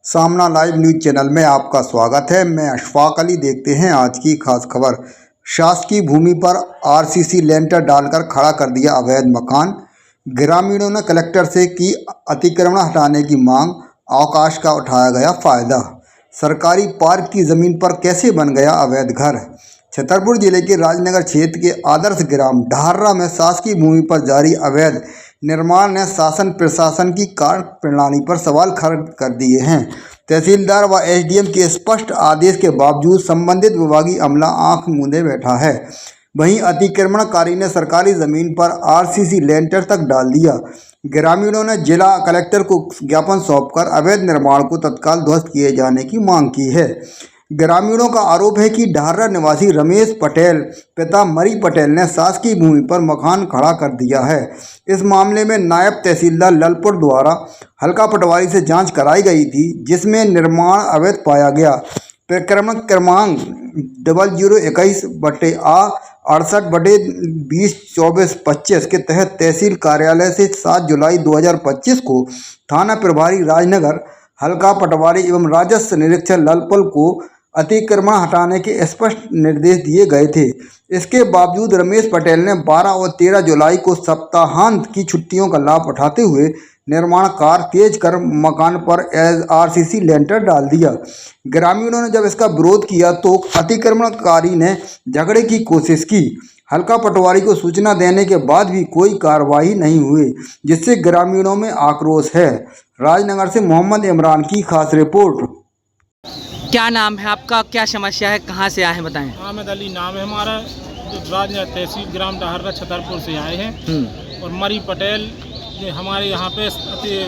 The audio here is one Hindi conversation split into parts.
सामना लाइव न्यूज चैनल में आपका स्वागत है। मैं अशफाक अली। देखते हैं आज की खास खबर। शासकीय भूमि पर आरसीसी लेंटर डालकर खड़ा कर दिया अवैध मकान। ग्रामीणों ने कलेक्टर से की अतिक्रमण हटाने की मांग। अवकाश का उठाया गया फायदा। सरकारी पार्क की जमीन पर कैसे बन गया अवैध घर। छतरपुर जिले के राजनगर क्षेत्र के आदर्श ग्राम ढार्रा में शासकीय भूमि पर जारी अवैध निर्माण ने शासन प्रशासन की कार्य प्रणाली पर सवाल खड़े कर दिए हैं। तहसीलदार व एसडीएम के स्पष्ट आदेश के बावजूद संबंधित विभागीय अमला आंख मूंदे बैठा है। वहीं अतिक्रमणकारी ने सरकारी जमीन पर आरसीसी लेंटर तक डाल दिया। ग्रामीणों ने जिला कलेक्टर को ज्ञापन सौंपकर अवैध निर्माण को तत्काल ध्वस्त किए जाने की मांग की है। ग्रामीणों का आरोप है कि ढार्रा निवासी रमेश पटेल पिता मरी पटेल ने शासकीय भूमि पर मकान खड़ा कर दिया है। इस मामले में नायब तहसीलदार ललपुर द्वारा हल्का पटवारी से जांच कराई गई थी, जिसमें निर्माण अवैध पाया गया। प्रकरण क्रमांक 0021/A 68/2024-25 के तहत तहसील कार्यालय से 7 जुलाई 2025 को थाना प्रभारी राजनगर हल्का पटवारी एवं राजस्व निरीक्षक ललपुर को अतिक्रमण हटाने के स्पष्ट निर्देश दिए गए थे। इसके बावजूद रमेश पटेल ने 12 और 13 जुलाई को सप्ताहांत की छुट्टियों का लाभ उठाते हुए निर्माण कार्य तेज कर मकान पर आरसीसी लेंटर डाल दिया। ग्रामीणों ने जब इसका विरोध किया तो अतिक्रमणकारी ने झगड़े की कोशिश की। हल्का पटवारी को सूचना देने के बाद भी कोई कार्रवाई नहीं हुई, जिससे ग्रामीणों में आक्रोश है। राजनगर से मोहम्मद इमरान की खास रिपोर्ट। क्या नाम है आपका, क्या समस्या है, कहाँ से आए हैं बताएं। आमिद अली नाम है हमारा, राजनगर तहसील ग्राम ढार्रा छतरपुर से आए हैं। और मरी पटेल ने हमारे यहाँ पे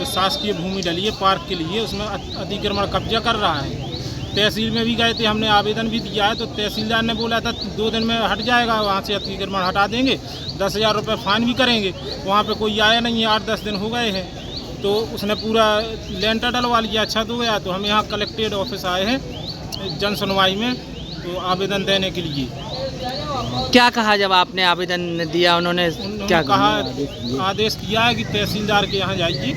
शासकीय भूमि डली है पार्क के लिए, उसमें अतिक्रमण कब्जा कर रहा है। तहसील में भी गए थे, हमने आवेदन भी दिया है, तो तहसीलदार ने बोला था 2 दिन में हट जाएगा, वहाँ से अतिक्रमण हटा देंगे, 10,000 रुपये फाइन भी करेंगे। वहाँ पे कोई आया नहीं है, 8-10 दिन हो गए हैं, तो उसने पूरा लेंटर डलवा लिया। अच्छा तो गया, तो हम यहाँ कलेक्ट्रेट ऑफिस आए हैं जन सुनवाई में, तो आवेदन देने के लिए। क्या कहा जब आपने आवेदन दिया? उन्होंने क्या कहा? आदेश किया है कि तहसीलदार के यहाँ जाइए,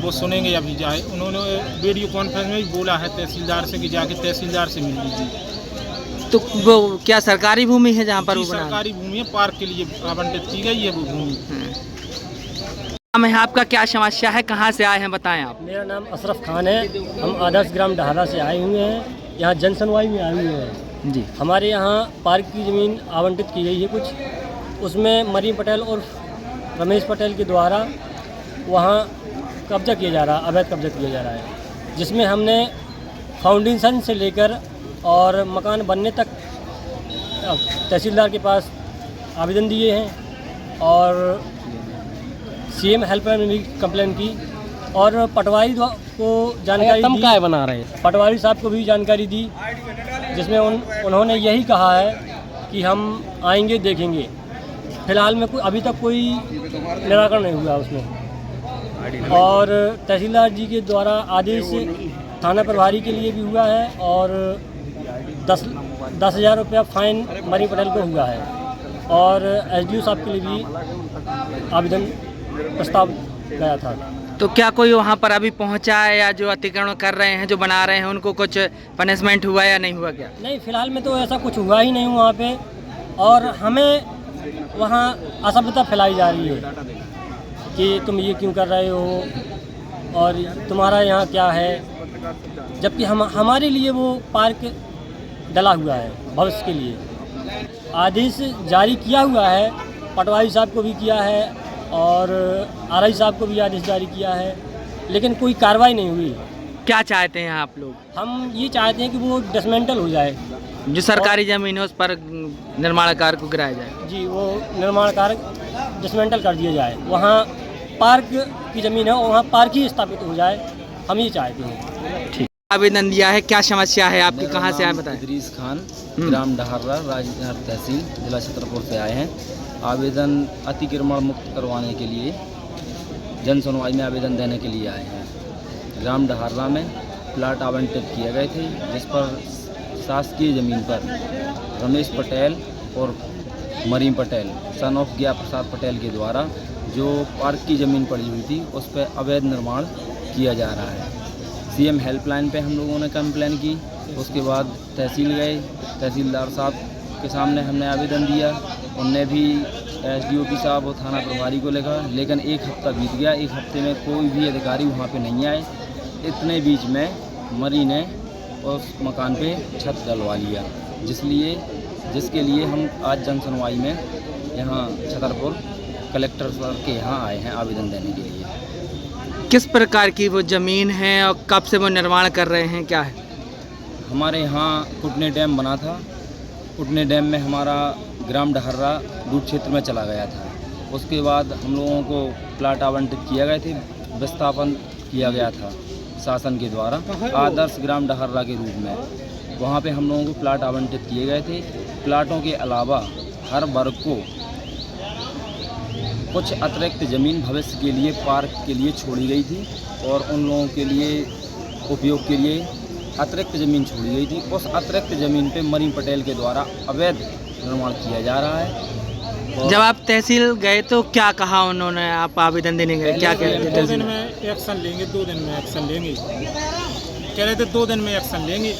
वो सुनेंगे अभी जाए। उन्होंने वीडियो कॉन्फ्रेंस में भी बोला है तहसीलदार से कि जाके तहसीलदार से मिल लीजिए। तो वो क्या सरकारी भूमि है जहाँ पर वो बना? सरकारी भूमि है, पार्क के लिए आवंटित की गई है वो भूमि। नाम है आपका, क्या समस्या है, कहाँ से आए हैं बताएं आप। मेरा नाम अशरफ खान है। हम आदर्श ग्राम ढार्रा से आए हुए हैं, यहाँ जन सुनवाई में आए हुए हैं जी। हमारे यहाँ पार्क की ज़मीन आवंटित की गई है कुछ, उसमें मरी पटेल और रमेश पटेल के द्वारा वहाँ कब्जा किया जा रहा, अवैध कब्जा किया जा रहा है, जिसमें हमने फाउंडेशन से लेकर और मकान बनने तक तहसीलदार के पास आवेदन दिए हैं और सीएम हेल्पलाइन में भी कंप्लेन की और पटवारी को जानकारी दी। क्या बना रहे हैं? पटवारी साहब को भी जानकारी दी, जिसमें उन्होंने यही कहा है कि हम आएंगे देखेंगे। फिलहाल में अभी तक कोई निराकरण नहीं हुआ उसमें। और तहसीलदार जी के द्वारा आदेश थाना प्रभारी के लिए भी हुआ है और 10,000 रुपया फाइन मरी पटेल को हुआ है और एसडीओ साहब के लिए भी आवेदन प्रस्ताव गया था। तो क्या कोई वहाँ पर अभी पहुँचा है, या जो अतिक्रमण कर रहे हैं, जो बना रहे हैं, उनको कुछ पनिशमेंट हुआ या नहीं हुआ? क्या नहीं, फिलहाल में तो ऐसा कुछ हुआ ही नहीं वहाँ पे, और हमें वहाँ असभ्यता फैलाई जा रही है कि तुम ये क्यों कर रहे हो और तुम्हारा यहाँ क्या है, जबकि हमारे लिए वो पार्क डला हुआ है भविष्य के लिए। आदेश जारी किया हुआ है, पटवारी साहब को भी किया है और आरआई साहब को भी आदेश जारी किया है, लेकिन कोई कार्रवाई नहीं हुई। क्या चाहते हैं आप लोग? हम ये चाहते हैं कि वो डिसमेंटल हो जाए, जो सरकारी ज़मीन है उस पर निर्माण कार्य को गिराया जाए। जी, वो निर्माण कार्य डिसमेंटल कर दिया जाए। वहाँ पार्क की ज़मीन है, वहाँ पार्क ही स्थापित हो जाए, हम ये चाहते हैं। ठीक। आवेदन दिया है, क्या समस्या है आपकी, कहाँ से आए बताएं। इदरीस खान, ग्राम ढार्रा, राजनगर तहसील, जिला छतरपुर से आए हैं। आवेदन अतिक्रमण मुक्त करवाने के लिए जन सुनवाई में आवेदन देने के लिए आए हैं। ग्राम ढार्रा में प्लाट आवंटित किए गए थे, जिस पर शासकीय ज़मीन पर रमेश पटेल और मरी पटेल सन ऑफ ज्ञा प्रसाद पटेल के द्वारा जो पार्क की ज़मीन पड़ी हुई थी, उस पर अवैध निर्माण किया जा रहा है। सीएम हेल्पलाइन पे हम लोगों ने कंप्लेन की। उसके बाद तहसील गए, तहसीलदार साहब के सामने हमने आवेदन दिया। उनने भी एसडीओपी साहब और थाना प्रभारी को लिखा, लेकिन एक हफ्ता बीत गया। एक हफ्ते में कोई भी अधिकारी वहाँ पे नहीं आए। इतने बीच में मरी ने उस मकान पे छत डलवा लिया, जिसके लिए हम आज जन सुनवाई में यहाँ छतरपुर कलेक्टर सर के यहाँ आए हैं आवेदन देने के लिए। किस प्रकार की वो ज़मीन है और कब से वो निर्माण कर रहे हैं, क्या है? हमारे यहाँ कुटने डैम बना था। कुटने डैम में हमारा ग्राम डहर्रा दूध क्षेत्र में चला गया था। उसके बाद हम लोगों को प्लाट आवंटित किए गए थे, विस्थापन किया गया था शासन के द्वारा आदर्श ग्राम डहर्रा के रूप में। वहाँ पे हम लोगों को प्लाट आवंटित किए गए थे। प्लाटों के अलावा हर वर्ग को कुछ अतिरिक्त ज़मीन भविष्य के लिए पार्क के लिए छोड़ी गई थी और उन लोगों के लिए उपयोग के लिए अतिरिक्त ज़मीन छोड़ी गई थी। उस अतिरिक्त ज़मीन पे मरी पटेल के द्वारा अवैध निर्माण किया जा रहा है। जब आप तहसील गए तो क्या कहा उन्होंने? आप आवेदन देने गए, क्या कह रहे थे? 2 दिन में एक्शन लेंगे, 2 दिन में एक्शन लेंगे, कह रहे थे 2 दिन में एक्शन लेंगे।